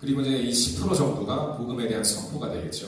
그리고 이제 이 10% 정도가 복음에 대한 선포가 되겠죠.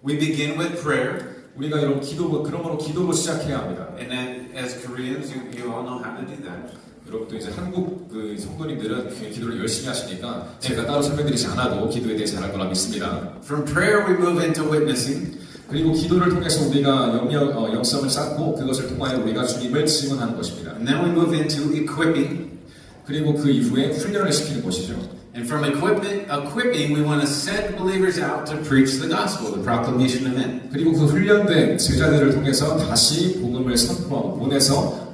We begin with prayer. 우리가 이런 그러므로 기도로 시작해야 합니다. And then, as Koreans, you all know how to do that. 여러분도 이제 한국 그 성도님들은 기도를 열심히 하시니까 제가 따로 설명드리지 않아도 기도에 대해 잘할 거라 믿습니다. From prayer, we move into witnessing. 그리고 기도를 통해서 우리가 영성을 쌓고 그것을 통하여 우리가 주님을 증언하는 것입니다. And then we move into equipping. 그리고 그 이후에 훈련을 시키는 것이죠. And from equipping, we want to send believers out to preach the gospel, the proclamation of it. 그리고 그 훈련된 제자들을 통해서 다시 복음을 선포하고 보내서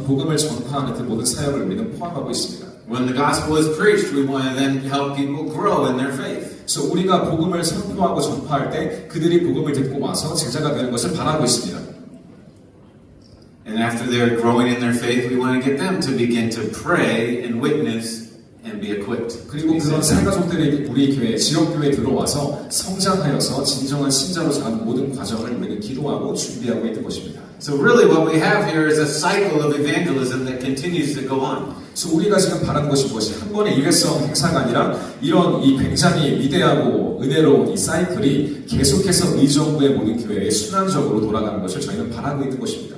복음을 전파하는 그 모든 사역을 우리는 포함하고 있습니다. When the gospel is preached, we want to then help people grow in their faith. 그래서 우리가 복음을 선포하고 전파할 때 그들이 복음을 듣고 와서 제자가 되는 것을 바라고 있습니다. And after they're growing in their faith, we want to get them to begin to pray and witness and be equipped. 그리고 그런 새가족들이 우리 교회, 지역교회에 들어와서 성장하여서 진정한 신자로 자라는 모든 과정을 우리는 기도하고 준비하고 있는 것입니다. So really what we have here is a cycle of evangelism that continues to go on. 그래서 우리가 지금 바라는 것이 한 번의 일회성 행사가 아니라 이런 이 굉장히 위대하고 은혜로운 이 사이클이 계속해서 의정부의 모든 교회에 순환적으로 돌아가는 것을 저희는 바라고 있는 것입니다.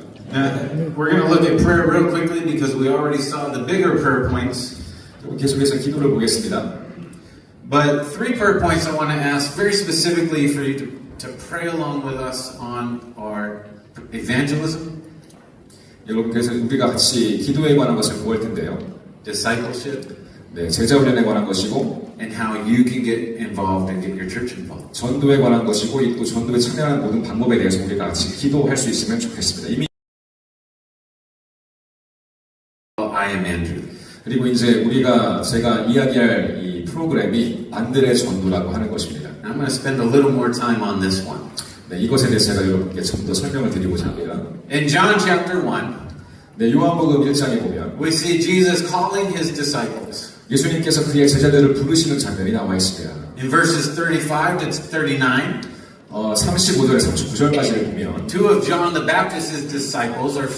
We're going to look at prayer real quickly because we already saw the bigger prayer points. 계속해서 기도를 보겠습니다. But 3 prayer points I want to ask very specifically for you to pray along with us on our evangelism. 여러분, 그래서 우리가 같이 기도에 관한 것을 보일 텐데요. Discipleship. 네, 제자 훈련에 관한 것이고, and how you can get involved and get your church involved. 전도에 관한 것이고, 또 전도에 참여하는 모든 방법에 대해서 우리가 같이 기도할 수 있으면 좋겠습니다. 이미 I am Andrew. 그리고 이제 제가 이야기할 이 프로그램이 안드레 전도라고 하는 것입니다. I'm going to spend a little more time on this one. 네, 이것에 대해서 제가 여러분께 좀 더 설명을 드리고자 합니다. In John chapter 1, 네, 요한복음 1장에 보면 we see Jesus calling his disciples. 예수님께서 그의 제자들을 부르시는 장면이 나와 있습니다. In verses 35 to 39, 35절에서 39절까지를 보면 2 of John the Baptist's disciples are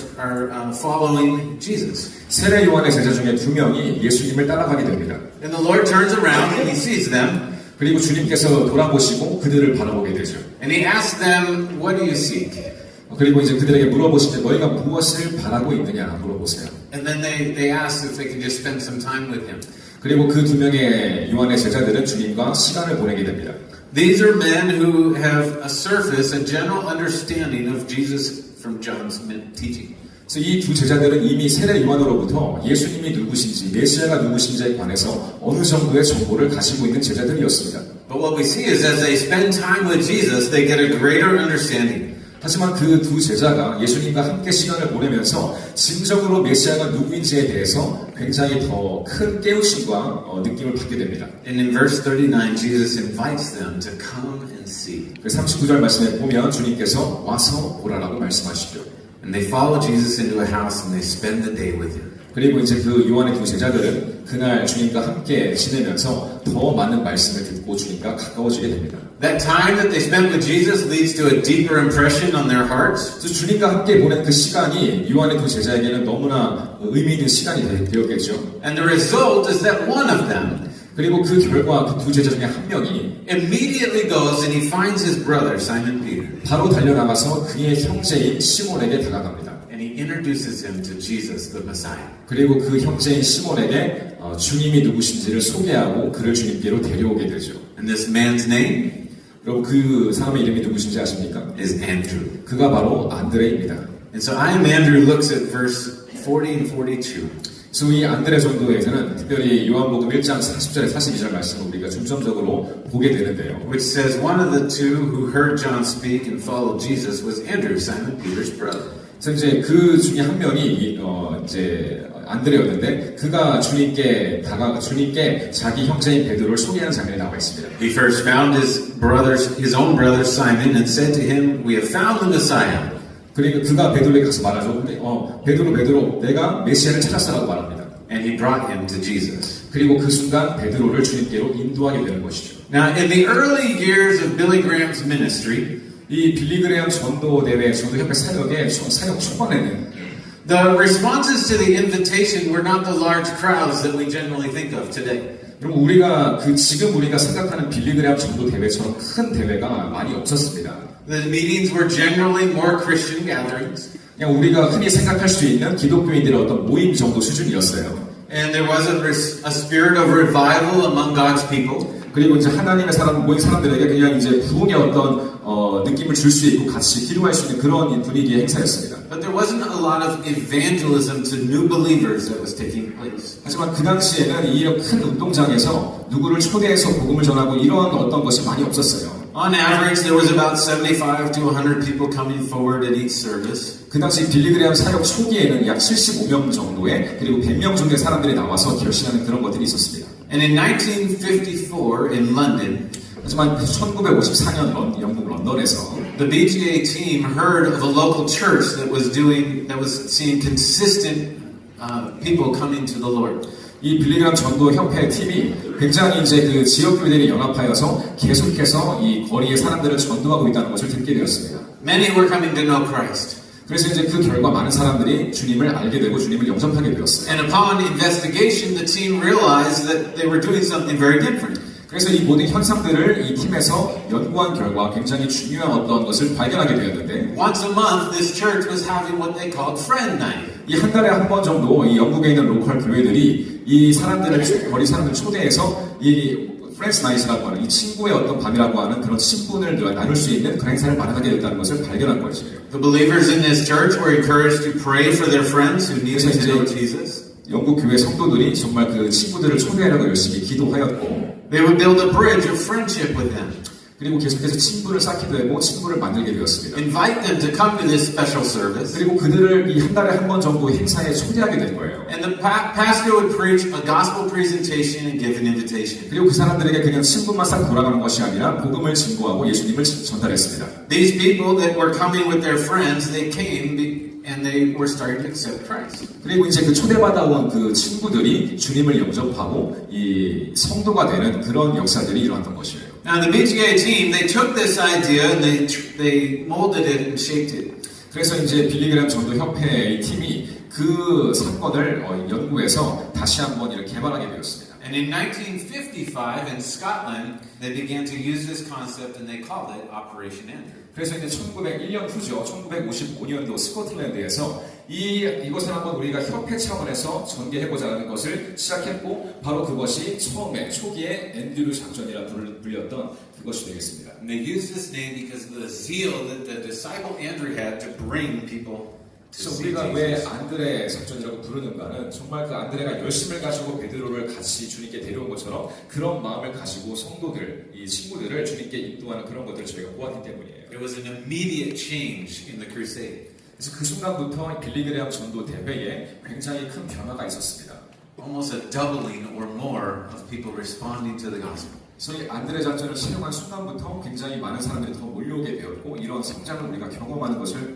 following Jesus. 세례 요한의 제자 중에 2명이 예수님을 따라가게 됩니다. And the Lord turns around and he sees them. 그리고 주님께서 돌아보시고 그들을 바라보게 되죠. And he asks them, what do you seek? 그리고 이제 그들에게 물어보시되 너희가 무엇을 바라고 있느냐 물어보세요. And then they ask if they can just spend some time with him. 그리고 그 2명의 요한의 제자들은 주님과 시간을 보내게 됩니다. These are men who have a surface, a general understanding of Jesus from John's teaching. 그래서 이 두 제자들은 이미 세례 요한으로부터 예수님이 누구신지, 메시아가 누구신지에 관해서 어느 정도의 정보를 가지고 있는 제자들이었습니다. But what we see is as they spend time with Jesus, they get a greater understanding. 하지만 그 두 제자가 예수님과 함께 시간을 보내면서 진정으로 메시아가 누구인지에 대해서 굉장히 더 큰 깨우침과 느낌을 받게 됩니다. And in verse 39, Jesus invites them to come and see. 39절 말씀에 보면 주님께서 와서 보라라고 말씀하시죠. And they follow Jesus into a house and they spend the day with him. 그리고 이제 그 요한의 두 제자들은 그날 주님과 함께 지내면서 더 많은 말씀을 듣고 주님과 가까워지게 됩니다. That time that they spent with Jesus leads to a deeper impression on their hearts. 주님과 함께 보낸 그 시간이 요한의 두 제자에게는 너무나 의미 있는 시간이 되었겠죠. And the result is that one of them 그리고 그 결과 그 두 제자 중에 한 명이 immediately goes and he finds his brother Simon Peter. 바로 달려나가서 그의 형제인 시몬에게 다가갑니다. And he introduces him to Jesus the Messiah. 그리고 그 형제인 시몬에게 주님이 누구신지를 소개하고 그를 주님께로 데려오게 되죠. And this man's name 여러분 그 사람의 이름이 누구신지 아십니까? is Andrew. 그가 바로 안드레입니다. And so I am Andrew looks at verse 40 and 42. 그래서 이 안드레 전도에서는 특별히 요한복음 1장 40절에 42절 말씀을 우리가 중점적으로 보게 되는데요. Which says one of the two who heard John speak and followed Jesus was Andrew, Simon Peter's brother. 그래서 이제 그 중에 한 명이 이제 안드레였는데 그가 주님께 자기 형제인 베드로를 소개하는 장면이 나와 있습니다. He first found his own brother Simon and said to him, "We have found the Messiah." 그리고 그가 베드로에게 가서 말하죠. 베드로, 내가 메시아를 찾았어라고 말합니다. And he brought him to Jesus. 그리고 그 순간 베드로를 주님께로 인도하게 되는 것이죠. Now, in the early years of Billy Graham's ministry, 이 빌리그레암 전도협회 사역의 사역 초반에는 the responses to the invitation were not the large crowds that we generally think of today. 여러분 우리가 지금 우리가 생각하는 빌리그레암 전도 대회처럼 큰 대회가 많이 없었습니다. The meetings were generally more Christian gatherings. 그냥 우리가 흔히 생각할 수 있는 기독교인들의 어떤 모임 정도 수준이었어요. And there was a spirit of revival among God's people. 그리고 이제 하나님의 모인 사람들에게 그냥 이제 부흥의 어떤 느낌을 줄 수 있고 같이 기도할 수 있는 그런 분위기의 행사였습니다. But there wasn't a lot of evangelism to new believers that was taking place. 하지만 그 당시에는 이 큰 운동장에서 누구를 초대해서 복음을 전하고 이런 어떤 것이 많이 없었어요. On average, there was about 75 to 100 people coming forward at each service. 그 당시 빌리그레암 사역 초기에는 약 75명 정도의 그리고 100명 정도의 사람들이 나와서 결신하는 그런 것들이 있었습니다. And in 1954 in London, 하지만 1954년 영국 런던에서 the BGA team heard of a local church that was seeing consistent people coming to the Lord. 이 빌리그레암 전도 협회 팀이 굉장히 이제 그 지역 교회들이 연합하여서 계속해서 이 거리의 사람들을 전도하고 있다는 것을 듣게 되었습니다. Many were coming to know Christ. 그래서 이제 그 결과 많은 사람들이 주님을 알게 되고 주님을 영접하게 되었어요. And upon investigation, the team realized that they were doing something very different. 그래서 이 모든 현상들을 이 팀에서 연구한 결과 굉장히 중요한 어떤 것을 발견하게 되었는데 Once a month, this church was having what they called friend night. 이 한 달에 한 번 정도 이 영국에 있는 로컬 교회들이 이 사람들을 거리 사람들 초대해서 이 프렌즈 나이트라고 하는 이 친구의 어떤 밤이라고 하는 그런 친분을 나눌 수 있는 그런 행사를 마련하게 됐다는 것을 발견한 것이에요. The believers in this church were encouraged to pray for their friends who needed to know Jesus. 영국 교회 성도들이 정말 그 친구들을 초대하려고 열심히 기도하였고 They would build a bridge of friendship with them. 그리고 계속해서 친분을 쌓기도 하고 친구를 만들게 되었습니다. Invite them to come to this special service. 그리고 그들을 이 한 달에 한 번 정도 행사에 초대하게 된 거예요. And the pastor would preach a gospel presentation and give an invitation. 그리고 그 사람들에게 그냥 친분만 싹 돌아가는 것이 아니라 복음을 증거하고 예수님을 전달했습니다. These people that were coming with their friends, they came and they were starting to accept Christ. 그리고 이제 그 초대받아온 그 친구들이 주님을 영접하고 이 성도가 되는 그런 역사들이 일어났던 것이에요. Now the BGA team, they took this idea and they molded it and shaped it. 그래서 이제 빌리그레암 전도 협회의 팀이 그 사건을 연구해서 다시 한번 이렇게 개발하게 되었습니다. And in 1955 in Scotland, they began to use this concept and they called it Operation Andrew. 그래서 이제 1901년 후죠. 1955년도 스코틀랜드에서 이것을 한번 우리가 협회 차원에서 전개해보자는 것을 시작했고 바로 그것이 초기에 앤드류 작전이라 불렸던 그것이 되겠습니다. And they used this name because of the zeal that the disciple Andrew had to bring people to 그래서 see 우리가 왜 Jesus. 안드레 작전이라고 부르는가는 정말 그 안드레가 열심을 가지고 베드로를 같이 주님께 데려온 것처럼 그런 마음을 가지고 성도들, 이 친구들을 주님께 인도하는 그런 것들을 저희가 보았기 때문이에요. There was an immediate change in the crusade. 그래서 그 순간부터 빌리그레암 전도 대회에 굉장히 큰 변화가 있었습니다. Almost a doubling or more of people responding to the gospel. 그래서 이 안드레 작전을 시행한 순간부터 굉장히 많은 사람들이 더 몰려오게 되었고 이런 성장을 우리가 경험하는 것을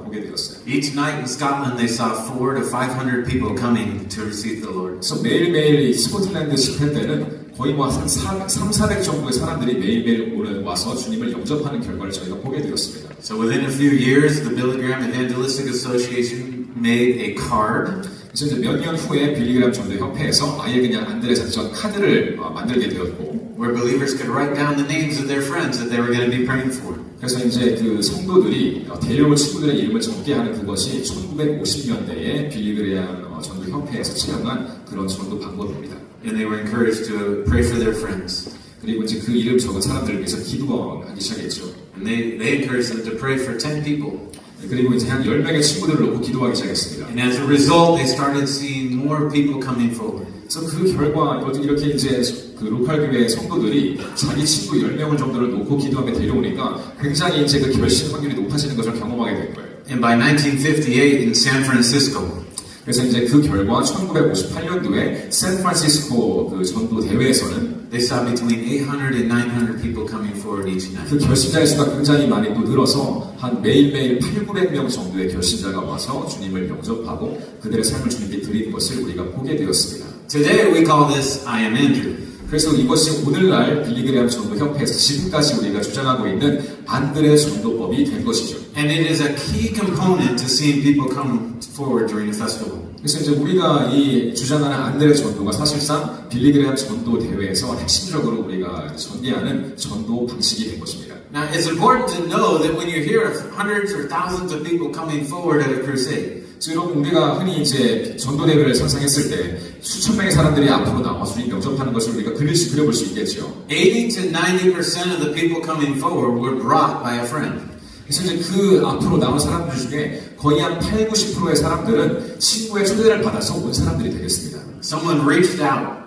보게 되었어요. Each night in Scotland, they saw 400 to 500 people coming to receive the Lord. 그래서 매일매일 이 스코틀랜드 집회 때는 거의 뭐 한 300 정도의 사람들이 매일매일 와서 주님을 영접하는 결과를 저희가 보게 되었습니다. So within a few years, the Billy Graham Evangelistic Association made a card. 그래서 이제 몇 년 후에 빌리그레암 전도 협회에서 아예 그냥 안드레 작전 카드를 만들게 되었고, where believers could write down the names of their friends that they were going to be praying for. 그래서 이제 그 성도들이 데려올 친구들의 이름을 적게 하는 그것이 1950년대에 빌리그레암 전도 협회에서 채용한 그런 전도 방법입니다. And they were encouraged to pray for their friends. 그리고 이제 그 이름 적은 사람들을 위해서 기도하기 시작했죠. And they encouraged them to pray for 10 people. 그리고 이제 한 10명의 친구들을 놓고 기도하기 시작했습니다. And as a result, they started seeing more people coming forward. 그래서 그 결과 이렇게 이제 그 로컬 교회 성도들이 자기 친구 10명을 정도를 놓고 기도하며 데려오니까 굉장히 이제 그 결신 확률이 높아지는 것을 경험하게 된 거예요. And by 1958 in San Francisco, 그래서 이제 그 결과 1958년도에 샌프란시스코 그 전도 대회에서는 they saw between 800 and 900 people coming forward each night. 그 결신자의 수가 굉장히 많이 또 늘어서 한 매일매일 800~900명 정도의 결신자가 와서 주님을 영접하고 그들의 삶을 주님께 드리는 것을 우리가 보게 되었습니다. Today we call this I Am Andrew. 그래서 이것이 오늘날 빌리그레암 전도협회에서 지금까지 우리가 주장하고 있는 안드레 전도법이 된 것이죠. And it is a key component to seeing people come forward during a festival. 그래서 이제 우리가 이 주장하는 안드레 전도가 사실상 빌리그레암 전도 대회에서 핵심적으로 우리가 전개하는 전도 방식이 된 것입니다. Now, it's important to know that when you hear of hundreds or thousands of people coming forward at a crusade, 그래서 여러분 우리가 흔히 이제 전도 대회를 상상했을 때 수천 명의 사람들이 앞으로 나와 주님 영접하는 것을 우리가 그려볼 수 있겠죠. 80 to 90% of the people coming forward were brought by a friend. 그래서 이제 그 앞으로 나온 사람들 중에 거의 한 8, 90%의 사람들은 친구의 초대를 받아서 온 사람들이 되겠습니다. Someone reached out.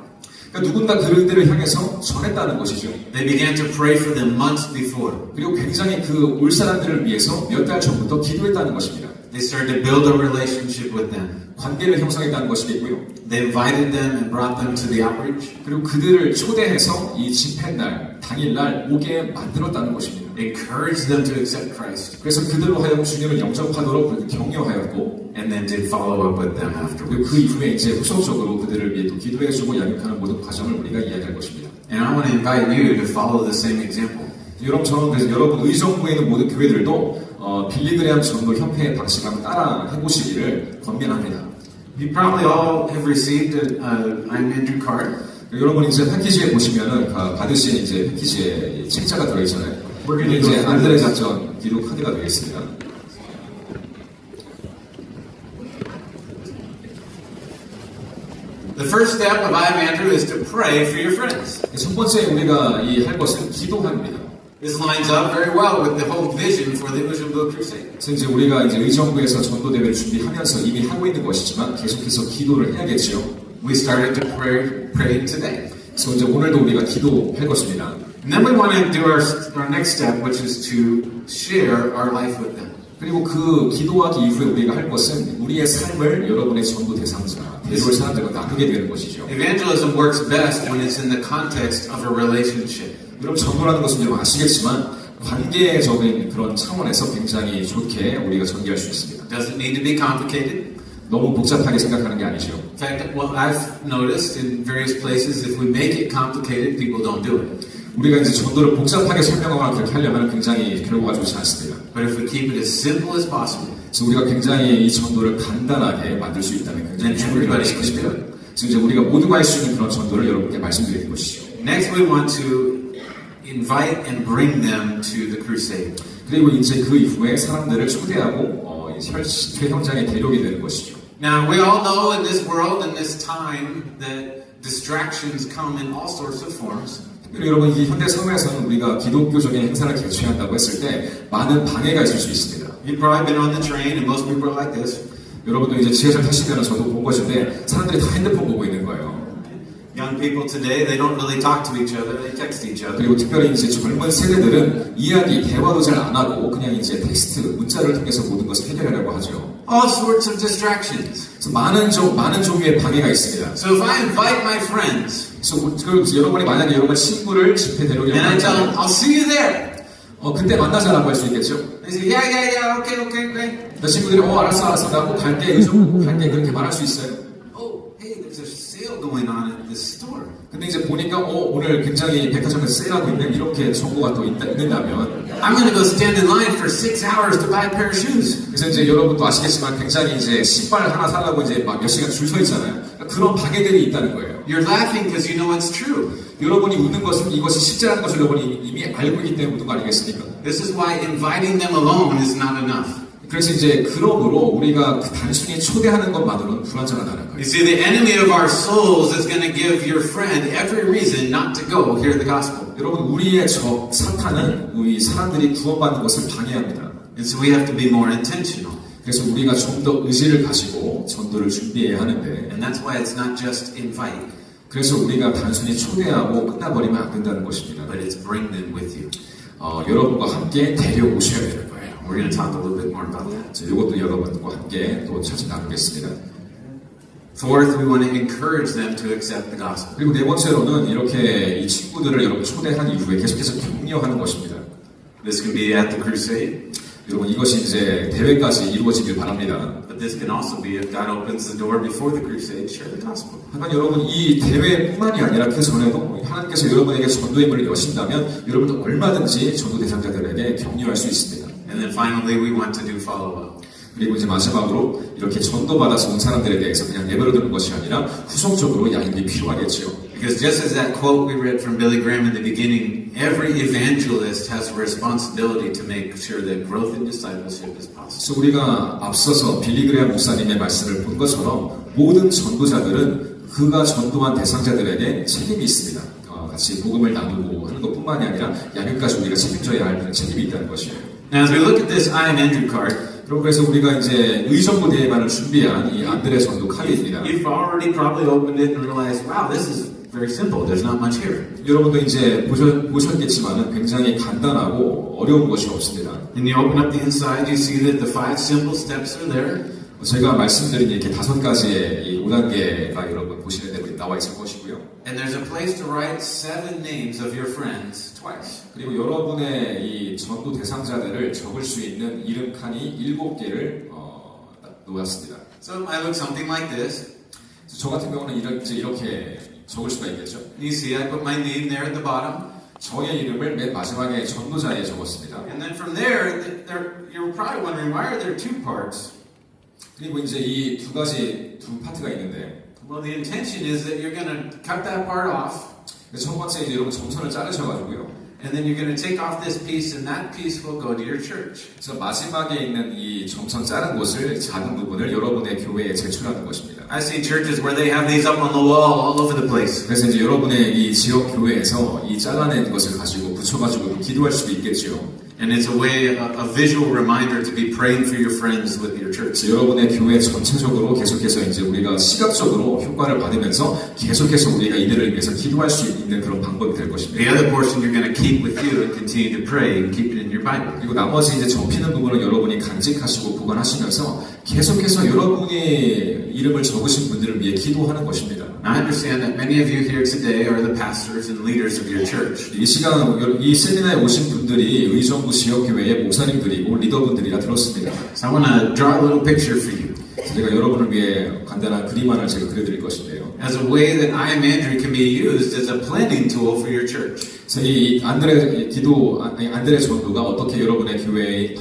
그러니까 누군가 그들을 향해서 전했다는 것이죠. They began to pray for them months before. 그리고 굉장히 그 올 사람들을 위해서 몇 달 전부터 기도했다는 것입니다. They started to build a relationship with them. 관계를 형성했다는 것이겠고요. They invited them and brought them to the outreach. 그리고 그들을 초대해서 이 집회날, 당일날 오게 만들었다는 것입니다. Encouraged them to accept Christ. 그래서 그들로 하여금 주님을 영접하도록 격려하였고, And then did follow up with them 그리고 afterwards. 그 이후에 이제 후속적으로 그들을 위해 또 기도해주고 양육하는 모든 과정을 우리가 이야기할 것입니다. And I want to invite you to follow the same example. 여러분, 저는 그래서 여러분 의정부에 있는 모든 교회들도 빌리그레암 전도 협회의 방식을 한번 따라 해보시기를 권면합니다. You probably all have received I'm Andrew card. 여러분 이제 패키지에 보시면은 받으신 이제 패키지에 책자가 들어있잖아요. 이게 이제 안드레 작전 기도 카드가 되겠습니다. The first step of I'm Andrew is to pray for your friends. 첫 번째 우리가 할 것은 기도합니다. This lines up very well with the whole vision for the Ujungbo Crusade. 그래서 이제 우리가 이제 의정부에서 전도 대회를 준비하면서 이미 하고 있는 것이지만 계속해서 기도를 해야겠지요. We started to pray today. 그래서 이제 오늘도 우리가 기도할 것입니다. And then we want to do our next step, which is to share our life with them. 그리고 그 기도하기 이후에 우리가 할 것은 우리의 삶을 여러분의 전도 대상자, 데려올 사람들과 나누게 되는 것이죠. Evangelism works best when it's in the context of a relationship. 여러분 전도라는 것은 여러분 아시겠지만 관계적인 그런 차원에서 굉장히 좋게 우리가 전개할 수 있습니다. Doesn't need to be complicated. 너무 복잡하게 생각하는 게 아니죠. In fact, what I've noticed in various places, if we make it complicated, people don't do it. 우리가 이제 전도를 복잡하게 설명하거나 그렇게 하려면 굉장히 결과가 좋지 않습니다. But if we keep it as simple as possible, 그래서 우리가 굉장히 이 전도를 간단하게 만들 수 있다면 굉장히 then everybody 중요한 can 것입니다. do it. 그래서 이제 우리가 모두가 할 수 있는 그런 전도를 여러분께 말씀드리는 것이죠. Next, we want to invite and bring them to the crusade. 그리고 이제 그 이후에 사람들을 초대하고 혈 현장에 데려오게 되는 것이죠. Now, we all know in this world, in this time, that distractions come in all sorts of forms. 그리고 여러분 이 현대 사회에서는 우리가 기독교적인 행사를 개최한다고 했을 때 많은 방해가 있을 수 있습니다. You've probably been on the train, and most people are like this. 여러분도 이제 지하철 타시면 저도 본 것인데 사람들이 다 핸드폰 보고 있는 거예요. Young people today, they don't really talk to each other, they text each other. 그리고 특별히 이제 젊은 세대들은 대화도 잘 안 하고 그냥 이제 텍스트, 문자를 통해서 모든 것을 해결하려고 하죠. All sorts of distractions. 그래서 많은 종류의 방해가 있습니다. So if I invite my friends, 그래서 여러분이 만약에 여러분 친구를 집회 데려오려고 and I tell them, 하면 I'll see you there. 그때 만나자라고 할 수 있겠죠. They say, yeah, okay. 그 친구들이 알았어 나 꼭 갈게 의정 갈게 그렇게 말할 수 있어요. Oh, hey, there's a sale going on at this store. 근데 이제 보니까 오늘 굉장히 백화점에서 세일하고 있는 이렇게 정보가 또 있는다면 I'm going to go stand in line for 6 hours to buy a pair of shoes. 그래서 이제 여러분도 아시겠지만 굉장히 이제 신발 하나 사려고 이제 막 몇 시간 줄 서 있잖아요. 그런 방해들이 있다는 거예요. You're laughing because you know it's true. 여러분이 웃는 것은 이것이 실제라는 것을 여러분이 이미 알고 있기 때문에 웃는 거 아니겠습니까? This is why inviting them alone is not enough. 그래서 이제 그러므로 우리가 단순히 초대하는 것만으로는 불완전하다는 거예요. You see, the enemy of our souls is going to give your friend every reason not to go hear the gospel. 여러분 우리의 적 사탄은 우리 사람들이 구원받는 것을 방해합니다. And so we have to be more intentional. 그래서 우리가 좀 더 의지를 가지고 전도를 준비해야 하는데 And that's why it's not just invite, 그래서 우리가 단순히 초대하고 끝나버리면 안 된다는 것입니다. but it's bring them with you. 여러분과 함께 데려오셔야 되는 거예요. We're going to talk a little bit more about that. 이것도 여러분과 함께 또 차차 나누겠습니다. Fourth, we want to encourage them to accept the gospel. 그리고 네 번째로는 이렇게 이 친구들을 여러분 초대한 이후에 계속해서 격려하는 것입니다. This can be at the crusade. 여러분 이것이 이제 대회까지 이루어지길 바랍니다. But this can also be if God opens the door before the crusade, share the gospel. 하지만 여러분 이 대회뿐만이 아니라 그 전에도 하나님께서 여러분에게 전도의 문을 여신다면 여러분도 얼마든지 전도 대상자들에게 격려할 수 있습니다. And then finally, we want to do follow-up. 그리고 이제 마지막으로 이렇게 전도받아서 온 사람들에 대해서 그냥 내버려두는 것이 아니라 후속적으로 양육이 필요하겠죠. Because just as that quote we read from Billy Graham in the beginning, every evangelist has a responsibility to make sure that growth in discipleship is possible. 그래서 우리가 앞서서 빌리그레암 목사님의 말씀을 본 것처럼 모든 전도자들은 그가 전도한 대상자들에게 책임이 있습니다. 같이 복음을 나누고 하는 것뿐만이 아니라 양육까지 우리가 책임져야 할 그런 책임이 있다는 것이에요. Now, as we look at this I am Andrew card, 그래서 우리가 이제 의정부 대회만을 준비한 이 안드레 전도 카드입니다. you've already probably opened it and realized, wow, this is very simple. There's not much here. 여러분도 이제 보셨겠지만은 굉장히 간단하고 어려운 것이 없습니다. And you open up the inside, you see that the 5 simple steps are there. 제가 말씀드린 이렇게 5가지의 이 5단계가 여러분 보시는 대로 나와 있을 것이고요. And there's a place to write 7 names of your friends twice. 그리고 여러분의 이 전도 대상자들을 적을 수 있는 이름 칸이 7개를 놓았습니다. So it might look something like this. 저 같은 경우는 이렇게 적을 수가 있겠죠. You see, I put my name there at the bottom. 저의 이름을 맨 마지막에 전도자에 적었습니다. And then from there, you're probably wondering, why are there 2 parts? 그리고 이제 이 두 파트가 있는데, Well, the intention is that you're going to cut that part off. 첫 번째 이제 여러분 점선을 자르셔가지고요. And then you're going to take off this piece, and that piece will go to your church. 그래서 마지막에 있는 이 점선 자른 곳을 작은 부분을 여러분의 교회에 제출하는 것입니다. I see churches where they have these up on the wall all over the place. 그래서 이제 여러분의 이 지역 교회에서 이 잘라낸 것을 가지고 붙여가지고 기도할 수도 있겠죠. And it's a way, a visual reminder to be praying for your friends with your church. 여러분의 교회 전체적으로 계속해서 이제 우리가 시각적으로 효과를 받으면서 계속해서 우리가 이들을 위해서 기도할 수 있는 그런 방법이 될 The 것입니다. other portion you're going to keep with you and continue to pray and keep it in your Bible. 그리고 나머지 이제 접히는 부분은 여러분이 간직하시고 보관하시면서 계속해서 여러분이 이름을 적으신 분들을 위해 기도하는 것입니다. Now, I understand that many of you here today are the pastors and leaders of your church. 이 시간 이 세미나에 오신 분들이 의정부 지역교회의 목사님들이고 리더분들이라 들었습니다. So I want to draw a little picture for you. 제가 여러분을 위해 간단한 그림 하나를 제가 그려드릴 것인데요. As a way that I am Andrew can be used as a planting tool for your church. 그래서 이 안드레 전도가 어떻게 여러분의 교회에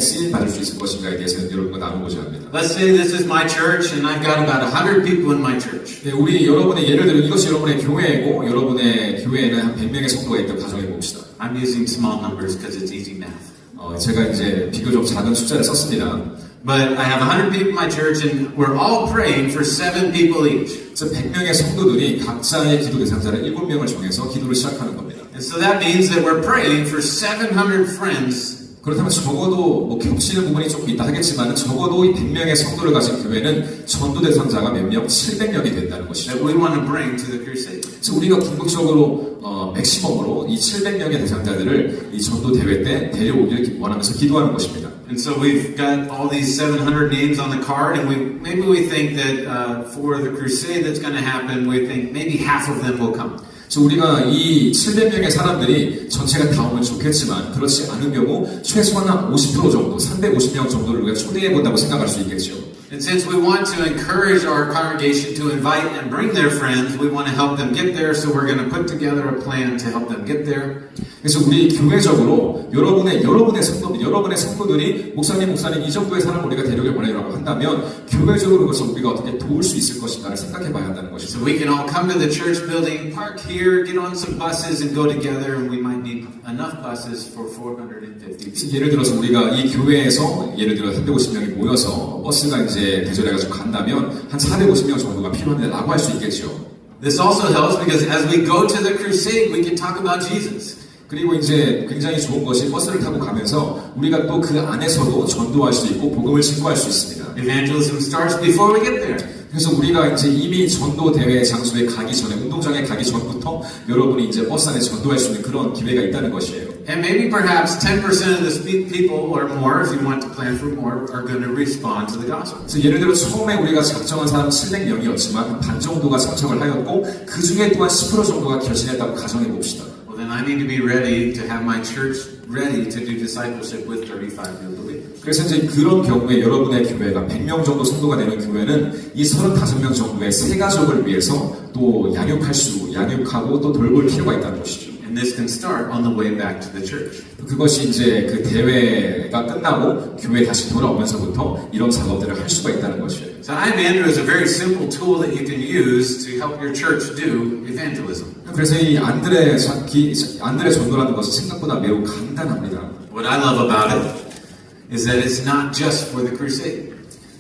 쓰임 받을 수 있을 것인가에 대해서 여러분과 나누고자 합니다. Let's say this is my church and I've got about 100 people in my church. 네, 우리 여러분의 예를 들어 이것이 여러분의 교회이고 여러분의 교회에는 한 100명의 성도가 있다고 가정해 봅시다. I'm using small numbers because it's easy math. 제가 이제 비교적 작은 숫자를 썼습니다. But I have 100 people in my church and we're all praying for 7 people each. 그래서 100명의 성도들이 각자의 기도 대상자를 7명을 정해서 기도를 시작하는 겁니다. And so that means that we're praying for 700 friends. 그렇다면 적어도 겹치는 부분이 조금 있다 하겠지만 적어도 이 100명의 성도를 가진 교회는 전도 대상자가 몇 명? 700명이 된다는 것이죠. That we want to bring to the crusade. 그래서 우리가 궁극적으로 맥시멈으로 이 700명의 대상자들을 이 전도 대회 때 데려오기를 원하면서 기도하는 것입니다. And so we've got all these 700 names on the card, and maybe we think that for the crusade that's going to happen, we think maybe half of them will come. 그래서 우리가 이 700명의 사람들이 전체가 다 오면 좋겠지만 그렇지 않은 경우 최소한 한 50% 정도, 350명 정도를 우리가 초대해 본다고 생각할 수 있겠죠. And since we want to encourage our congregation to invite and bring their friends, we want to help them get there, so we're going to put together a plan to help them get there. 그래서 우리 교회적으로 여러분의 성도들, 여러분의 성도들이 목사님 이 정도의 사람을 우리가 데려오길 원해라고 한다면 교회적으로 그것을 우리가 어떻게 도울 수 있을 것인가를 생각해 봐야 한다는 것이죠. So we can all come to the church building, park here, get on some buses and go together, and we might need enough buses for 450 people. 예를 들어서 우리가 이 교회에서 예를 들어 350명이 모여서 버스가 이제 대절해가지고 간다면 한 450명 정도가 필요하다라고 할 수 있겠죠. This also helps because as we go to the crusade, we can talk about Jesus. 그리고 이제 굉장히 좋은 것이 버스를 타고 가면서 우리가 또 그 안에서도 전도할 수 있고 복음을 증거할 수 있습니다. Evangelism starts before we get there. 그래서 우리가 이제 이미 전도 대회 장소에 가기 전에 운동장에 가기 전부터 여러분이 이제 버스 안에 전도할 수 있는 그런 기회가 있다는 것이에요. And maybe perhaps 10% of the people or more, if you want to plan for more, are going to respond to the gospel. 그래서 예를 들어 처음에 우리가 작정한 사람 700명이었지만 반 정도가 참석을 하였고 그 중에 또한 10% 정도가 결신했다고 가정해 봅시다. Well, then I need to be ready to have my church ready to do discipleship with 35 new believers. 그래서 이제 그런 경우에 여러분의 교회가 100명 정도 성도가 되는 교회는 이 35명 정도의 새 가족을 위해서 또 양육하고 또 돌볼 필요가 있다는 것이죠. And this can start on the way back to the church. 그것이 이제 그 대회가 끝나고 교회에 다시 돌아오면서부터 이런 작업들을 할 수가 있다는 것이에요. So I'm Andrew is a very simple tool that you can use to help your church do evangelism. 그래서 이 안드레 전도라는 것은 생각보다 매우 간단합니다. What I love about it is that it's not just for the crusade.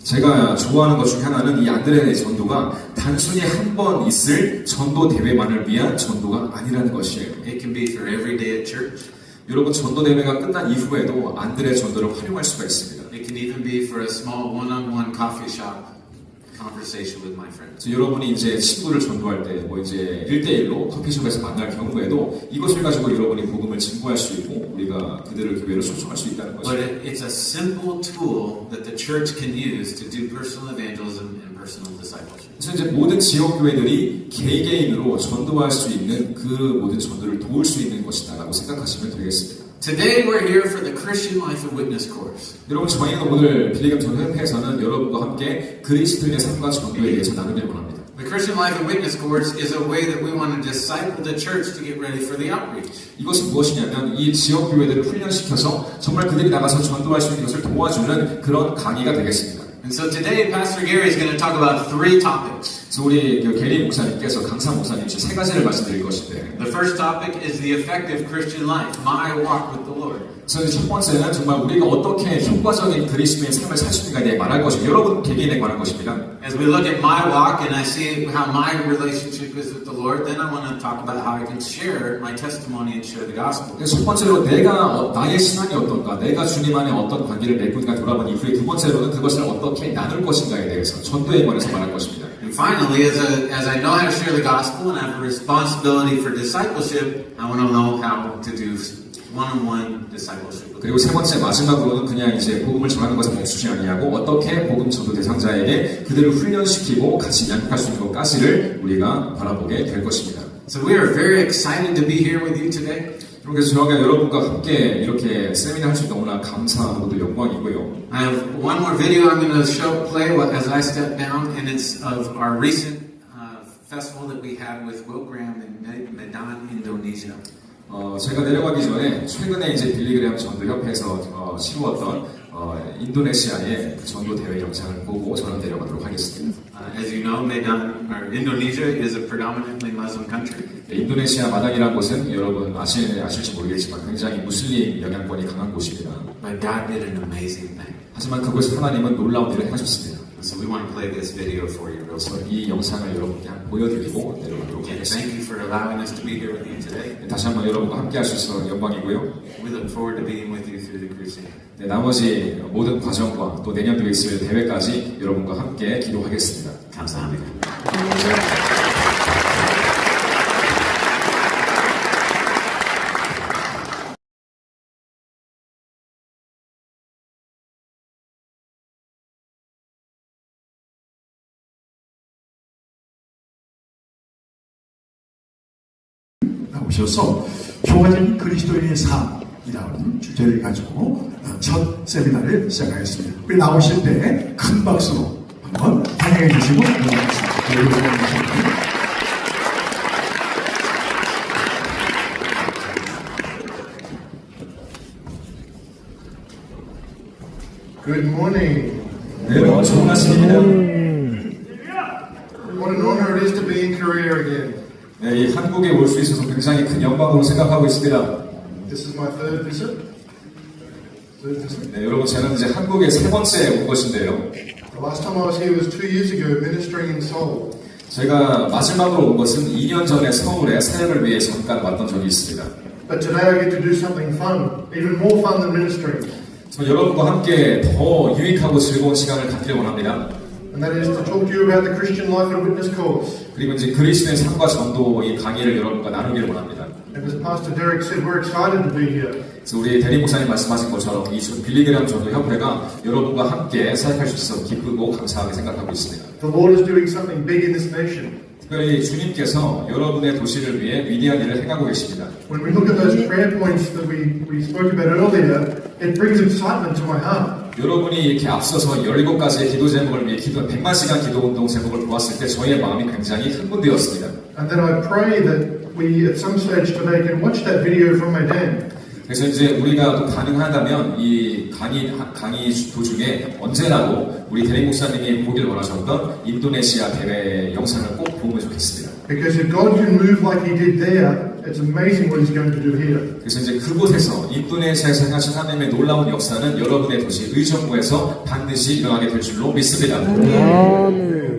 제가 좋아하는 것 중 하나는 이 안드레 전도가 단순히 한 번 있을 전도 대회만을 위한 전도가 아니라는 것이에요. It can be for every day at church. 여러분 전도 대회가 끝난 이후에도 안드레 전도를 활용할 수가 있습니다. It can even be for a small one-on-one coffee shop conversation with my friends. 그래서 여러분이 이제 친구를 전도할 때 뭐 이제 1대1로 커피숍에서 만날 경우에도 이것을 가지고 여러분이 복음을 증거할 수 있고 우리가 그들을 교회로 초청할 수 있다는 But 것이에요. it's a simple tool that the church can use to do personal evangelism and personal discipleship. 그래서 이제 모든 지역 교회들이 개개인으로 전도할 수 있는 그 모든 전도를 도울 수 있는 것이다라고 생각하시면 되겠습니다. Today we're here for the Christian Life of Witness course. 여러분 저희는 오늘 빌리감 전도협회에서는 여러분과 함께 그리스도인의 삶과 전도에 대해서 나누길 원합니다. The Christian Life of Witness course is a way that we want to disciple the church to get ready for the outreach. 이것이 무엇이냐면 이 지역 교회들을 훈련시켜서 정말 그들이 나가서 전도할 수 있는 것을 도와주는 그런 강의가 되겠습니다. And so today Pastor Gary is going to talk about 3 topics. 그래서 우리 게리 목사님께서 강사 목사님 세 가지를 말씀드릴 것인데 The first topic is the effective Christian life, my walk with the Lord. 그래서 첫 번째는 정말 우리가 어떻게 효과적인 그리스도의 삶을 살 수 있는가에 대해 말할 것이고 여러분 개개인에 관한 것입니다. As we look at my walk and I see how my relationship is with the Lord, then I want to talk about how I can share my testimony and share the gospel. 그래서 첫 번째로 내가 나의 신앙이 어떤가, 내가 주님 안에 어떤 관계를 맺고 있는가 돌아본 이후에 두 번째로는 그것을 어떻게 나눌 것인가에 대해서 전도에 관해서 말할 것입니다. And finally, as I know how to share the gospel and I have a responsibility for discipleship, I want to know how to do one-on-one discipleship. 그리고 세 번째 마지막으로는 그냥 이제 복음을 전하는 것에 멈추지 아니하고 어떻게 복음 전도 대상자에게 그들을 훈련시키고 같이 양육할 수 있는 것까지를 우리가 바라보게 될 것입니다. So we are very excited to be here with you today. 그래서 저희가 여러분과 함께 이렇게 세미나 할 수 있는 너무나 감사하고 또 영광이고요. I have one more video I'm going to play as I step down, and it's of our recent festival that we had with Will Graham in Medan, Indonesia. 제가 내려가기 전에 최근에 이제 빌리그램 전도협회에서 치루었던 인도네시아의 전도 대회 영상을 보고 저는 내려가도록 하겠습니다. As you know, Medan or Indonesia is a predominantly Muslim country. 인도네시아 마당이라는 곳은 여러분 아실지 모르겠지만 굉장히 무슬림 영향권이 강한 곳입니다. But God did an amazing thing. 하지만 그곳에 하나님은 놀라운 일을 행하셨습니다. So we want to play this video for you real 그래서 quick. 이 영상을 여러분께 보여드리고 내려가도록 Again, 하겠습니다. thank you for allowing us to be here with you today. 다시 한번 여러분과 함께 할 수 있어서 영광이고요. We look forward to being with you through the crusade. 네, 나머지 모든 과정과 또 내년도에 있을 대회까지 여러분과 함께 기도하겠습니다. 감사합니다. 나오셔서 효과적인 그리스도인의 삶이라는 주제를 가지고 첫 세미나를 시작하겠습니다. 우리 나오실 때 큰 박수로 한번 환영해 주시고 넘어가겠습니다. Good morning. 네, 너무 좋은 아침입니다. What an honor it is to be in Korea again. 네, 이 한국에 올 수 있어서 굉장히 큰 영광으로 생각하고 있습니다. This is my third visit. 네, 여러분 저는 이제 한국에 세 번째 온 것인데요. The last time I was here was 2 years ago, ministering in Seoul. 제가 마지막으로 온 것은 2년 전에 서울에 사역을 위해 잠깐 왔던 적이 있습니다. But today I get to do something fun, even more fun than ministering. 저 여러분과 함께 더 유익하고 즐거운 시간을 갖기를 원합니다. And that is to talk to you about the Christian Life and Witness course. 그리고 이제 그리스도의 삶과 전도의 강의를 여러분과 나누기를 원합니다. And as Pastor Derek said, we're excited to be here. 그래서 우리 대리 목사님 말씀하신 것처럼 이 빌리그램 전도협회가 여러분과 함께 사역할 수 있어서 기쁘고 감사하게 생각하고 있습니다. The Lord is doing something big in this nation. 특별히 주님께서 여러분의 도시를 위해 위대한 일을 행하고 계십니다. When we look at those prayer points that we spoke about earlier, it brings excitement to my heart. 여러분이 이렇게 앞서서 17가지의 기도 제목을 위해 기도 100만 시간 기도 운동 제목을 보았을 때 저희의 마음이 굉장히 흥분되었습니다. And then I pray that we, at some stage today, can watch that video from Medan. 그래서 이제 우리가 또 가능하다면 이 강의 도중에 언제라도 우리 대리 목사님이 보길 원하셨던 인도네시아 대회 영상을 꼭 보면 좋겠습니다. Because if God can move like He did there, it's amazing what He's going to do here. 그래서 이제 그곳에서 인도네시아에서 행하신 하나님의 놀라운 역사는 여러분의 도시 의정부에서 반드시 일어나게 될 줄로 믿습니다.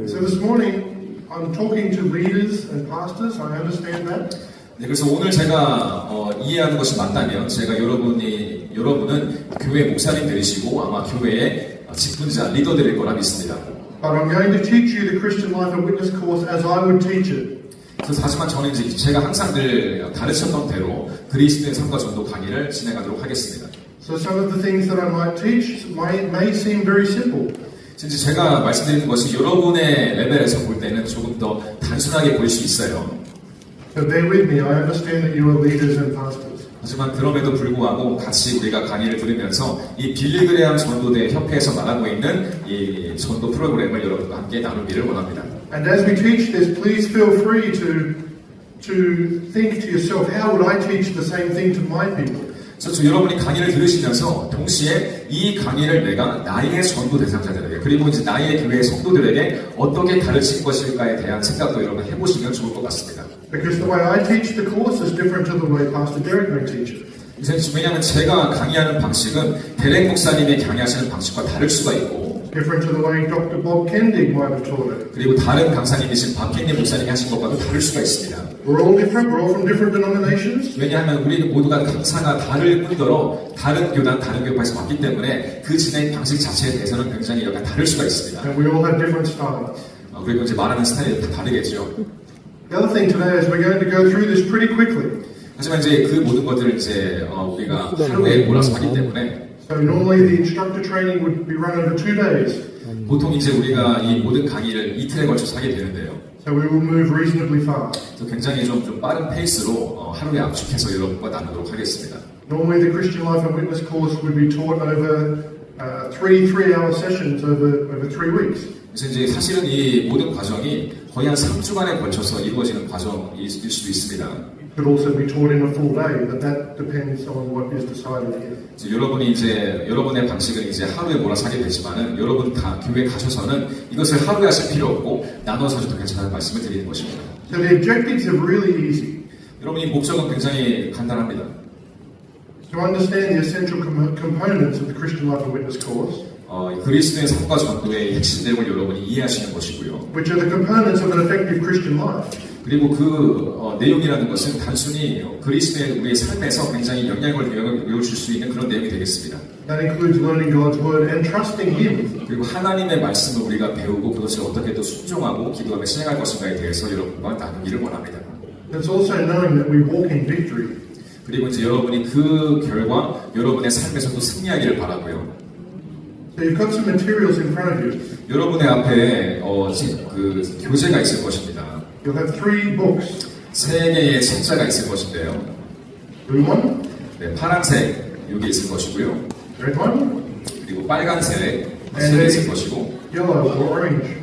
So this morning, I'm talking to leaders and pastors. I understand that. 네, 그래서 오늘 제가 이해하는 것이 맞다면 제가 여러분은 교회 목사님들이시고 아마 교회의 직분자 리더들일 거라 믿습니다. But I'm going to teach you the Christian Life and Witness course as I would teach it. 그래서 하지만 저는 이제 제가 항상 늘 가르쳤던 대로 그리스도의 삶과 전도 강의를 진행하도록 하겠습니다. So some of the things that I might teach may seem very simple. 이제 제가 말씀드리는 것이 여러분의 레벨에서 볼 때는 조금 더 단순하게 보일 수 있어요. So bear with me. I understand that you are leaders and pastors. 하지만 그럼에도 불구하고 같이 우리가 강의를 들으면서 이 빌리그레암 전도대 협회에서 말하고 있는 이 전도 프로그램을 여러분과 함께 나누기를 원합니다. And as we teach this, please feel free to think to yourself, how would I teach the same thing to my people? 그래서 여러분이 강의를 들으시면서 동시에 이 강의를 내가 나의 전도 대상자들에게 그리고 이제 나의 교회의 성도들에게 어떻게 가르칠 것일까에 대한 생각도 여러분 해보시면 좋을 것 같습니다. Because the way I teach the course is different to the way Pastor Derek may teach it. 왜냐하면 제가 강의하는 방식은 데렉 목사님이 강의하시는 방식과 다를 수가 있고 Different to the way Dr. Bob Kendig might have taught it. 그리고 다른 강사님이신 박현님 목사님이 하신 것과도 다를 수가 있습니다. We're all different. We're all from different denominations. 왜냐하면 우리 모두가 강사가 다를 뿐더러 다른 교단, 다른 교파에서 왔기 때문에 그 진행 방식 자체에 대해서는 굉장히 약간 다를 수가 있습니다. And we all have different styles. 그리고 이제 말하는 스타일이 다 다르겠죠. The other thing today is we're going to go through this pretty quickly. 하지만 이제 그 모든 것들을 이제 우리가 하루에 몰아서 하기 때문에 So normally the instructor training would be run over 2 days. 보통 이제 우리가 이 모든 강의를 이틀에 걸쳐서 하게 되는데요. So we will move reasonably fast. 그래서 굉장히 좀 빠른 페이스로 하루에 압축해서 여러분과 나누도록 하겠습니다. Normally the Christian Life and Witness course would be taught over three-hour sessions over 3 weeks. 그래서 이제 사실은 이 모든 과정이 거의 한 3주간에 걸쳐서 이루어지는 과정일 수도 있습니다. It could also be taught in a full day, but that depends on what is decided here. 여러분이 이제 여러분의 방식은 이제 하루에 몰아서 하게 되지만은 여러분 다 교회 가셔서는 이것을 하루에 하실 필요 없고 나눠서 해도 괜찮다는 말씀을 드리는 것입니다. So the objectives are really easy. 여러분이 목적은 굉장히 간단합니다. To understand the essential components of the Christian Life and Witness course, 그리스도의 삶과 전도의 핵심 내용을 여러분이 이해하시는 것이고요. which are the components of an effective Christian life. 그리고 그 내용이라는 것은 단순히 그리스도의 우리의 삶에서 굉장히 영향을 줄 수 있는 그런 내용이 되겠습니다. That includes learning God's word and trusting Him. 그리고 하나님의 말씀을 우리가 배우고 그것을 어떻게 또 순종하고 기도하며 실행할 것인가에 대해서 여러분과 나누기를 원합니다. It's also knowing that we walk in victory. 그리고 이제 여러분이 그 결과 여러분의 삶에서도 승리하기를 바라고요. So you've got some materials in front of you. 여러분의 앞에 그 교재가 있을 것입니다. You'll have 3 books. 3개의 책자가 있을 것인데요. Blue one, 네, 파란색 여기 있을 것이고요. red one, 그리고 빨간색 책이 있을 것이고 yellow or orange.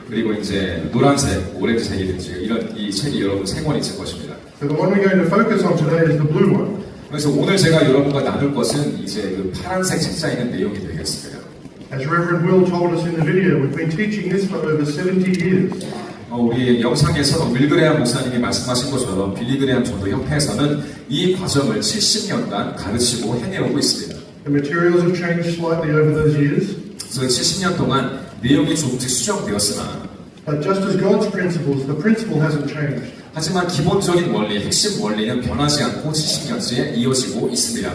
그리고 이제 노란색, 오렌지색이든지 이런 이 책이 여러분 3권 있을 것입니다. So the one we're going to focus on today is the blue one. 그래서 오늘 제가 여러분과 나눌 것은 이제 그 파란색 책자에 있는 내용이 되겠습니다. As Reverend Will told us in the video, we've been teaching this for over 70 years. 우리 영상에서 윌그레암 목사님이 말씀하신 것처럼 빌리그레암 전도 협회에서는 이 과정을 70년간 가르치고 해내오고 있습니다. The materials have changed slightly over those years. 그래서 70년 동안 내용이 조금씩 수정되었으나 But just as God's principles, the principle hasn't changed. 하지만 기본적인 원리, 핵심 원리는 변하지 않고 70년째 이어지고 있습니다.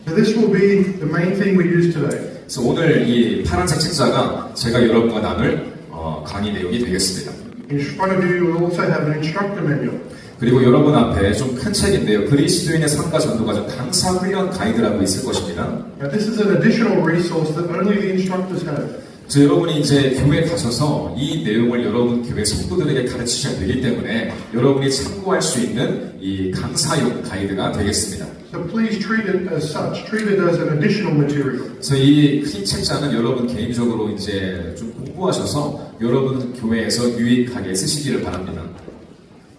So this will be the main thing we use today. 그래서 오늘 이 파란색 책자가 제가 여러분과 나눌 강의 내용이 되겠습니다. In front of you, you'll also have an instructor manual. 그리고 여러분 앞에 좀 큰 책인데요. 그리스도인의 삶과 전도과정 강사 훈련 가이드라고 있을 것입니다. Now, this is an additional resource that only the instructors have. 그래서 여러분이 이제 교회 가셔서 이 내용을 여러분 교회 성도들에게 가르치셔야 되기 때문에 여러분이 참고할 수 있는 이 강사용 가이드가 되겠습니다. So please treat it as such. Treat it as an additional material. 그래서 이 흰 책자는 여러분 개인적으로 이제 좀 공부하셔서 여러분 교회에서 유익하게 쓰시기를 바랍니다.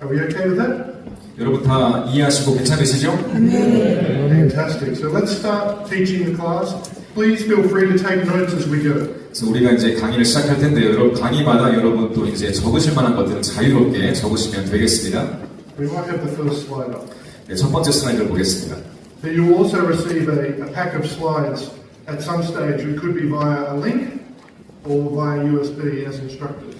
Are we okay with that? 여러분 다 이해하시고 괜찮으시죠? Fantastic. So let's start teaching the class. Please feel free to take notes as we go. 그래서 우리가 이제 강의를 시작할 텐데요. 여러분 강의마다 여러분 또 이제 적으실 만한 것들은 자유롭게 적으시면 되겠습니다. We might have the first slide up. 네, 첫 번째 슬라이드를 보겠습니다. But you will also receive a pack of slides at some stage. It could be via a link or via USB as instructed.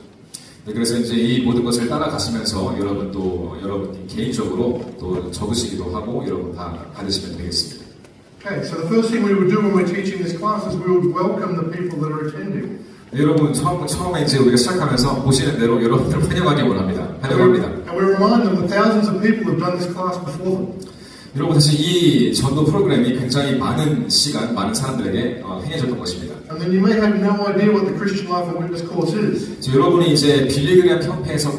네, 그래서 이제 이 모든 것을 따라가시면서 여러분 또 여러분 개인적으로 또 적으시기도 하고 여러분 다 받으시면 되겠습니다. Okay, so the first thing we would do when we're teaching this class is we would welcome the people that are attending. 네, 여러분 처음에 이제 우리가 시작하면서 보시는 대로 여러분들 환영하기 원합니다. 환영합니다. And we remind them that thousands of people have done this class before them. 여러분 사실 이 전도 프로그램이 굉장히 많은 시간, 많은 사람들에게 행해졌던 것입니다. And then you may have no idea what the Christian Life and Witness course is. 여러분이 이제 빌리그램 협회에서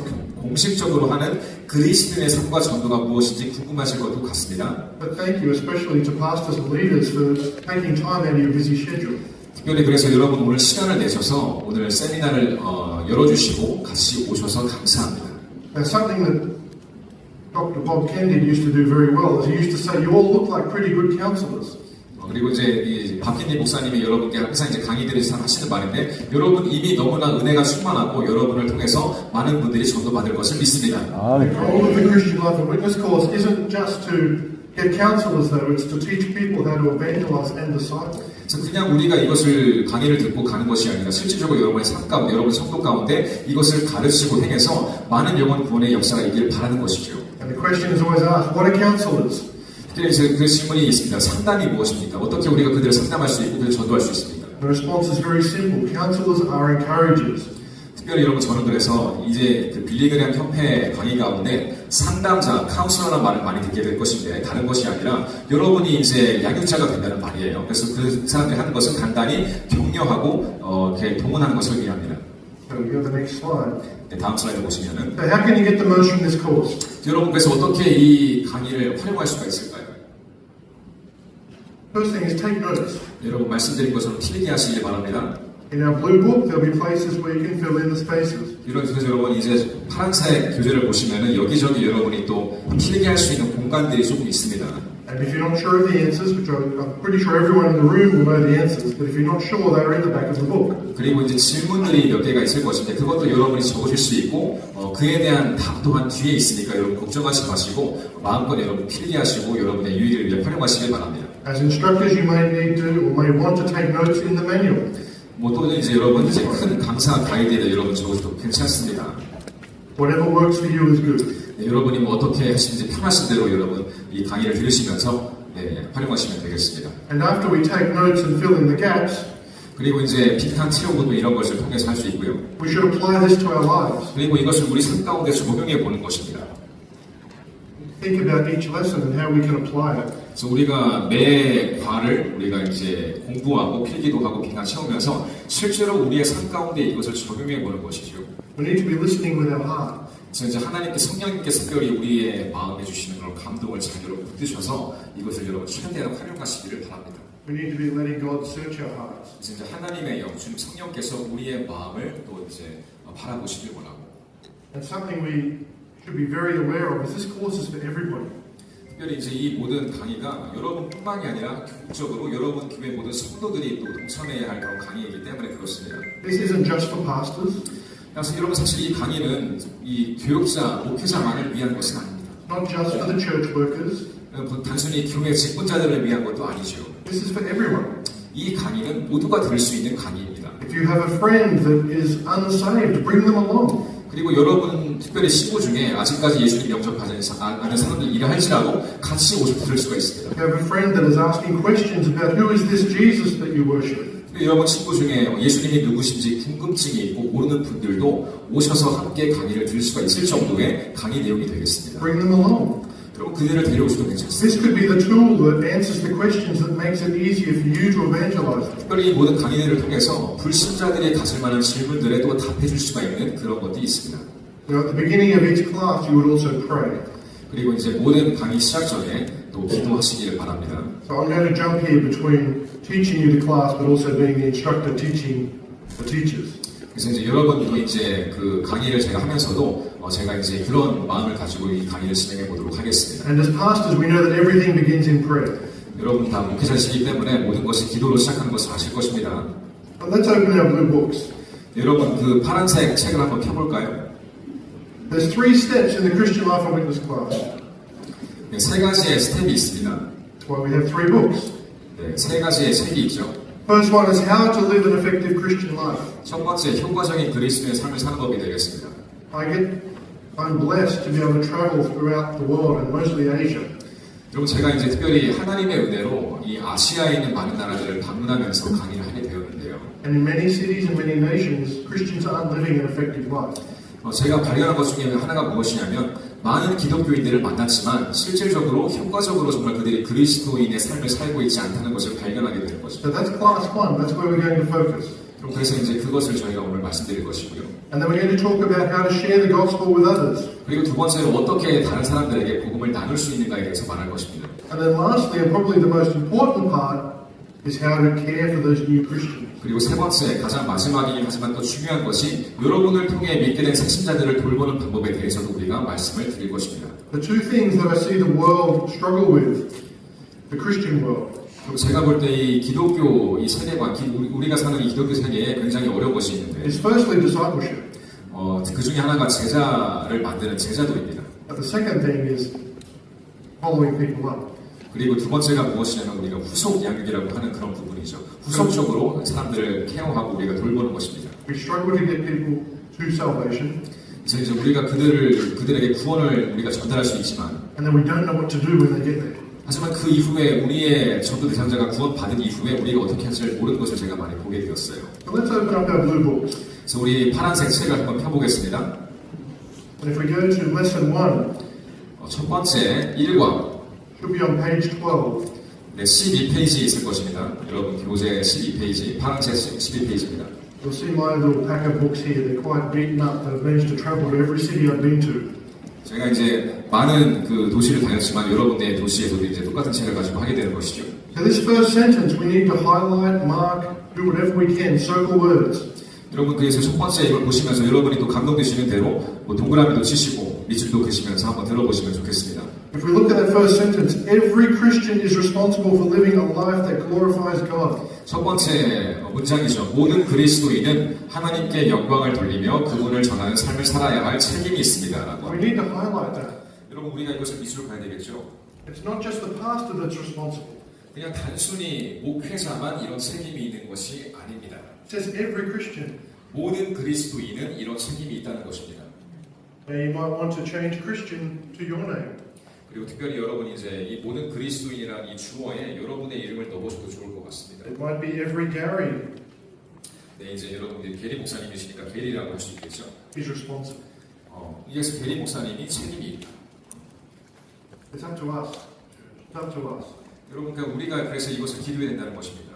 공식적으로 하는 그리스도인의 삶과 전도가 무엇인지 궁금하실 것도 같습니다. But thank you especially to pastors and leaders for taking time out of your busy schedule. 특별히 그래서 여러분 오늘 시간을 내셔서 오늘 세미나를 열어주시고 같이 오셔서 감사합니다. Now something that Dr. Bob Candid used to do very well is he used to say, you all look like pretty good counselors. 그리고 이제 이 박힌리 목사님이 여러분께 항상 이제 강의들에서 하시는 말인데 여러분 이미 너무나 은혜가 충만하고 여러분을 통해서 많은 분들이 전도받을 것을 믿습니다. The goal of the Christian Life and Witness course isn't just to get counselors though, it's to teach people how to evangelize and disciple. 그래서 그냥 우리가 이것을 강의를 듣고 가는 것이 아니라 실질적으로 여러분의 삶 가운데, 여러분 성도 가운데 이것을 가르치고 행해서 많은 영혼 구원의 역사가 있기를 바라는 것이죠. And the question is always asked, what are counselors? 특별히 이제 그 질문이 있습니다. 상담이 무엇입니까? 어떻게 우리가 그들을 상담할 수 있고 그들을 전도할 수 있습니까? The response is very simple. Counselors are encouragers. 특별히 여러분 저는 그래서 이제 그 빌리그램 협회 강의 가운데 상담자, 카운슬러라는 말을 많이 듣게 될 것인데 다른 것이 아니라 여러분이 이제 양육자가 된다는 말이에요. 그래서 그 사람들이 하는 것은 간단히 격려하고 이렇게 동원하는 것을 의미합니다. So we go to the next slide. 네, 다음 슬라이드 보시면은 So how can you get the most from this course? 여러분 그래서 어떻게 이 강의를 활용할 수가 있을까요? First thing is take notes. 여러분 말씀드린 것처럼 필기 하시길 바랍니다. In our blue book, there'll be places where you can fill in the spaces. 그래서 여러분 이제 파란색 교재를 보시면은 여기저기 여러분이 또 필기할 수 있는 공간들이 조금 있습니다. And if you're not sure of the answers, which I'm pretty sure everyone in the room will know the answers, but if you're not sure, they're in the back of the book. 그리고 이제 질문들이 몇 개가 있을 것인데 그것도 여러분이 적으실 수 있고 그에 대한 답 또한 뒤에 있으니까 여러분 걱정하지 마시고 마음껏 여러분 필기하시고 여러분의 유익을 위해 활용하시길 바랍니다. As instructors, you may need to or may want to take notes in the manual. 뭐 또 이제 여러분 이제 큰 강사 가이드에 여러분 적어도 괜찮습니다. Whatever works for you is good. 네, 여러분이 뭐 어떻게 하시는지 편하신 대로 여러분 이 강의를 들으시면서 활용하시면 되겠습니다. And after we take notes and fill in the gaps, 그리고 이제 빈칸 채우고 이런 것을 통해서 할 수 있고요. we should apply this to our lives. 그리고 이것을 우리 삶 가운데 적용해 보는 것입니다. Think about each lesson and how we can apply it. 그래서 우리가 매 과를 우리가 이제 공부하고 필기도 하고 빈칸 채우면서 실제로 우리의 삶 가운데 이것을 적용해 보는 것이죠. We need to be listening with our heart. 그래서 이제 하나님께 성령님께서 특별히 우리의 마음에 주시는 그런 감동을 잘 여러분 붙드셔서 이것을 여러분 최대한 활용하시기를 바랍니다. We need to be letting God search our hearts. 그래서 이제 하나님의 영, 주님 성령께서 우리의 마음을 또 이제 바라보시길 원하고. And something we should be very aware of is this course is for everybody. 특별히 이제 이 모든 강의가 여러분뿐만이 아니라 교육적으로 여러분 교회 모든 성도들이 또 동참해야 할 그런 강의이기 때문에 그렇습니다. This isn't just for pastors, 그래서 여러분 사실 이 강의는 이 교육자, 목회자만을 위한 것은 아닙니다. not just for the church workers. 단순히 교회 직분자들을 위한 것도 아니죠. This is for everyone. 이 강의는 모두가 들을 수 있는 강의입니다. If you have a friend that is unsaved, bring them along. 그리고 여러분 특별히 신부 중에 아직까지 예수님 영접하지 않은 사람들 이라 할지라도 같이 오셔서 들을 수가 있습니다. If you have a friend that is asking questions about who is this Jesus that you worship. 여러분 친구 중에 예수님이 누구신지 궁금증이 있고 모르는 분들도 오셔서 함께 강의를 들을 수가 있을 정도의 강의 내용이 되겠습니다. Bring them along. 그럼 그들을 데려오셔도 괜찮습니다. This could be the tool that answers the questions that makes it easier for you to evangelize them. 특별히 이 모든 강의들을 통해서 불신자들이 가질 만한 질문들에 또 답해줄 수가 있는 그런 것도 있습니다. Now, at the beginning of each class, you would also pray. 그리고 이제 모든 강의 시작 전에 또 기도하시기를 바랍니다. So I'm going to jump here between teaching you the class, but also being the instructor teaching the teachers. 그래서 이제 여러분도 이제 그 강의를 제가 하면서도 제가 이제 그런 마음을 가지고 이 강의를 진행해 보도록 하겠습니다. And as pastors, we know that everything begins in prayer. 여러분 다 목회자시기 때문에 모든 것이 기도로 시작하는 것을 아실 것입니다. But let's open our blue books. 여러분 그 파란색 책을 한번 펴볼까요? There's 3 steps in the Christian Life and Witness class. 네, 3가지의 스텝이 있습니다. That's why we have 3 books. 네, 3가지의 책이 있죠. First one is how to live an effective Christian life. 첫 번째, 효과적인 그리스도의 삶을 사는 법이 되겠습니다. I'm blessed to be able to travel throughout the world and mostly Asia. 여러분 제가 이제 특별히 하나님의 은혜로 이 아시아에 있는 많은 나라들을 방문하면서 강의를 하게 되었는데요. And in many cities and many nations, Christians aren't living an effective life. 제가 발견한 것 중에 하나가 무엇이냐면 많은 기독교인들을 만났지만 실질적으로 효과적으로 정말 그들이 그리스도인의 삶을 살고 있지 않다는 것을 발견하게 되는 거죠. So that's class 1. That's where we're going to focus. 그래서 이제 그것을 저희가 오늘 말씀드릴 것이고요. And then we're going to talk about how to share the gospel with others. 그리고 두 번째로 어떻게 다른 사람들에게 복음을 나눌 수 있는가에 대해서 말할 것입니다. And then lastly, and probably the most important part, is how to care for those new Christians. 그리고 세 번째, 가장 마지막이긴 하지만 또 중요한 것이 여러분을 통해 믿게 된 새신자들을 돌보는 방법에 대해서도 우리가 말씀을 드릴 것입니다. The 2 things that I see the world struggle with, the Christian world, 그리고 제가 볼 때 이 기독교 이 세계관, 우리가 사는 이 기독교 세계에 굉장히 어려운 것이 있는데 is firstly discipleship. 그 중에 하나가 제자를 만드는 제자도입니다. But the second thing is following people up. 그리고 두 번째가 무엇이냐면 우리가 후속 양육이라고 하는 그런 부분이죠. 후속적으로 사람들을 케어하고 우리가 돌보는 것입니다. We struggle to get people to salvation, 그래서 이제 우리가 그들에게 구원을 우리가 전달할 수 있지만 and then we don't know what to do when they get there. 하지만 그 이후에 우리의 전도 대상자가 구원받은 이후에 우리가 어떻게 할지 모르는 것을 제가 많이 보게 되었어요. So let's open up our blue books. 그래서 우리 파란색 책을 한번 펴보겠습니다. And if we go to lesson 1, 첫 번째 1과 should be on page 12. 네, 12페이지에 있을 것입니다. 여러분 교재 12페이지, 파란색 12페이지입니다. You'll see my little pack of books here. They're quite beaten up. I've managed to travel to every city I've been to. 제가 이제 많은 그 도시를 다녔지만 여러분의 도시에서도 이제 똑같은 책을 가지고 하게 되는 것이죠. So this first sentence, we need to highlight, mark, do whatever we can, circle words. 여러분 그래서 첫 번째 이걸 보시면서 여러분이 또 감동되시는 대로 뭐 동그라미도 치시고 밑줄도 그시면서 한번 들어보시면 좋겠습니다. If we look at that first sentence, every Christian is responsible for living a life that glorifies God. 첫 번째 문장이죠. 모든 그리스도인은 하나님께 영광을 돌리며 그분을 전하는 삶을 살아야 할 책임이 있습니다라고. We need to highlight that. 여러분 우리가 이것을 밑으로 가야 되겠죠. It's not just the pastor that's responsible. 그냥 단순히 목회자만 이런 책임이 있는 것이 아닙니다. It says every Christian. 모든 그리스도인은 이런 책임이 있다는 것입니다. Now you might want to change Christian to your name. 그리고 특별히 여러분이 이제 이 모든 그리스도인이라는 이 주어에 여러분의 이름을 넣어보셔도 좋을 것 같습니다. It might be every Gary 네, 이제 여러분들이 게리 목사님이시니까 게리라고 할 수 있겠죠. is responsible. 이게서 게리 목사님이 책임이 있다. It's up to us. It's up to us. 여러분, 그러니까 우리가 그래서 이것을 기도해야 된다는 것입니다.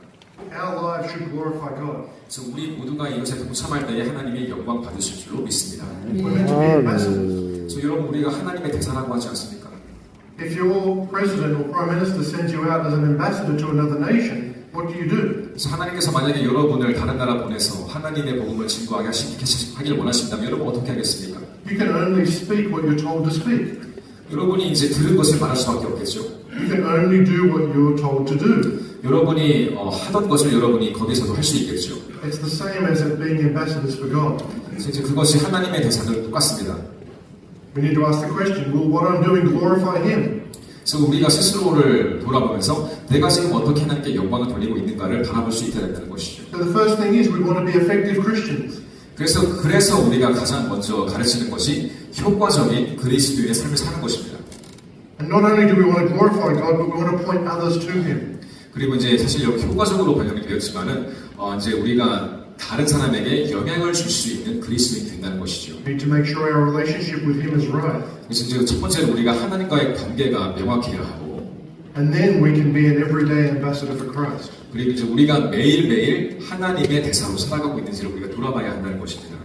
Our lives should glorify God. 그래서 우리 모두가 이것에 동참할 때에 하나님의 영광 받으실 줄로 믿습니다. We're meant to be ambassadors. 그래서 여러분 우리가 하나님의 대사라고 하지 않습니까? If your president or prime minister sends you out as an ambassador to another nation, what do you do? 그래서 하나님께서 만약에 여러분을 다른 나라 보내서 하나님의 복음을 증거하게 하길 원하신다면 여러분 어떻게 하겠습니까? You can only speak what you're told to speak. 여러분이 이제 들은 것을 말할 수밖에 없겠죠. You can only do what you're told to do. 여러분이 하던 것을 여러분이 거기서도 할 수 있겠죠. It's the same as it being ambassadors for God. 그래서 이제 그것이 하나님의 대사도 똑같습니다. We need to ask the question, will what I'm doing glorify Him? 그래서 우리가 스스로를 돌아보면서 내가 지금 어떻게 하나님께 영광을 돌리고 있는가를 바라볼 수 있어야 된다는 것이죠. So the first thing is we want to be effective Christians. 그래서 우리가 가장 먼저 가르치는 것이 효과적인 그리스도인의 삶을 사는 것입니다. And not only do we want to glorify God, but we want to point others to Him. 그리고 이제 사실 이렇게 효과적으로 번역이 되었지만은 이제 우리가 다른 사람에게 영향을 줄 수 있는 그리스도인이 된다는 것이죠. We need to make sure our relationship with Him is right. 그래서 이제 첫 번째로 우리가 하나님과의 관계가 명확해야 하고, And then we can be an everyday ambassador for Christ. 그리고 이제 우리가 매일매일 하나님의 대사로 살아가고 있는지를 우리가 돌아봐야 한다는 것입니다.